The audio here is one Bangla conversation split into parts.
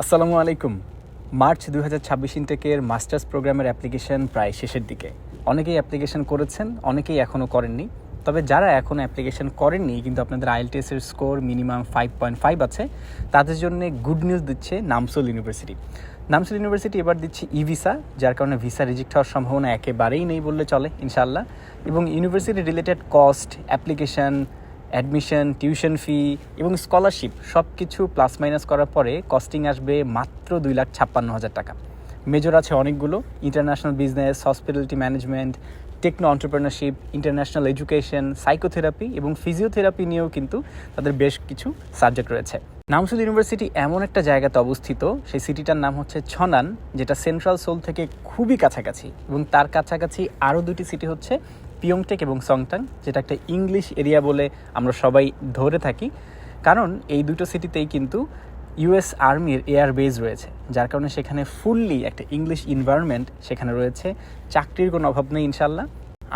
আসসালামু আলাইকুম। মার্চ ২০২৬ ইনটেকের মাস্টার্স প্রোগ্রামের অ্যাপ্লিকেশন প্রায় শেষের দিকে। অনেকেই অ্যাপ্লিকেশন করেছেন, অনেকেই এখনও করেননি। তবে যারা এখনও অ্যাপ্লিকেশন করেননি কিন্তু আপনাদের আইএলটিএসের স্কোর মিনিমাম 5.5 আছে, তাদের জন্য গুড নিউজ দিচ্ছে নামসুল ইউনিভার্সিটি। নামসুল ইউনিভার্সিটি এবার দিচ্ছে ই ভিসা, যার কারণে ভিসা রিজেক্ট হওয়ার সম্ভাবনা একেবারেই নেই বললে চলে ইনশাআল্লাহ। এবং university related cost, application, admission, tuition fee এবং স্কলারশিপ সব কিছু প্লাস মাইনাস করার পরে কস্টিং আসবে মাত্র 2,56,000 টাকা। মেজর আছে অনেকগুলো: international business, hospitality management, techno entrepreneurship, international education, psychotherapy এবং ফিজিওথেরাপি নিয়েও কিন্তু তাদের বেশ কিছু সাবজেক্ট রয়েছে। নামসুল ইউনিভার্সিটি এমন একটা জায়গাতে অবস্থিত, সেই সিটিটার নাম হচ্ছে ছনান, যেটা সেন্ট্রাল সোল থেকে খুবই কাছাকাছি। এবং তার কাছাকাছি আরও দুটি সিটি হচ্ছে পিয়ংটেক এবং সংটাং, যেটা একটা ইংলিশ এরিয়া বলে আমরা সবাই ধরে থাকি, কারণ এই দুটো সিটিতেই কিন্তু ইউএস আর্মির এয়ার বেস রয়েছে, যার কারণে সেখানে ফুললি একটা ইংলিশ এনভায়রনমেন্ট সেখানে রয়েছে। চাকরির কোনো অভাব নেই ইনশাল্লাহ।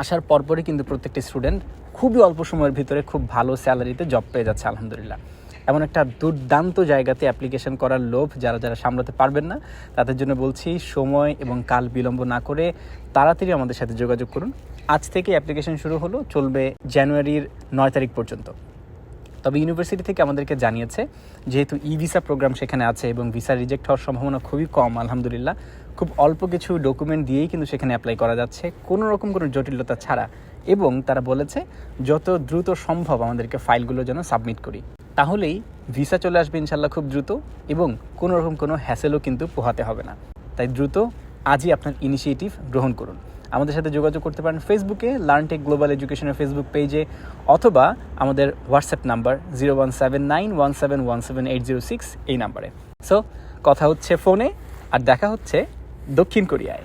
আসার পরপরই কিন্তু প্রত্যেকটি স্টুডেন্ট খুবই অল্প সময়ের ভিতরে খুব ভালো স্যালারিতে জব পেয়ে যাচ্ছে আলহামদুলিল্লাহ। এমন একটা দুর্দান্ত জায়গাতে অ্যাপ্লিকেশন করার লোভ যারা সামলাতে পারবেন না, তাদের জন্য বলছি সময় এবং কাল বিলম্ব না করে তাড়াতাড়ি আমাদের সাথে যোগাযোগ করুন। আজ থেকে অ্যাপ্লিকেশন শুরু হলো, চলবে জানুয়ারির 9 তারিখ পর্যন্ত। তবে ইউনিভার্সিটি থেকে আমাদেরকে জানিয়েছে, যেহেতু ই ভিসা প্রোগ্রাম সেখানে আছে এবং ভিসা রিজেক্ট হওয়ার সম্ভাবনা খুবই কম আলহামদুলিল্লাহ, খুব অল্প কিছু ডকুমেন্ট দিয়েই কিন্তু সেখানে অ্যাপ্লাই করা যাচ্ছে, কোনো রকম কোনো জটিলতা ছাড়া। এবং তারা বলেছে যত দ্রুত সম্ভব আমাদেরকে ফাইলগুলো যেন সাবমিট করি, তাহলেই ভিসা চলে আসবে ইনশাল্লাহ খুব দ্রুত, এবং কোনো রকম কোনো হ্যাসেলও কিন্তু পোহাতে হবে না। তাই দ্রুত আজই আপনার ইনিশিয়েটিভ গ্রহণ করুন। আমাদের সাথে যোগাযোগ করতে পারেন ফেসবুকে, লার্নটেক গ্লোবাল এডুকেশনের ফেসবুক পেজে, অথবা আমাদের হোয়াটসঅ্যাপ নাম্বার 017917178006 এই নাম্বারে। সো কথা হচ্ছে ফোনে, আর দেখা হচ্ছে দক্ষিণ কোরিয়ায়।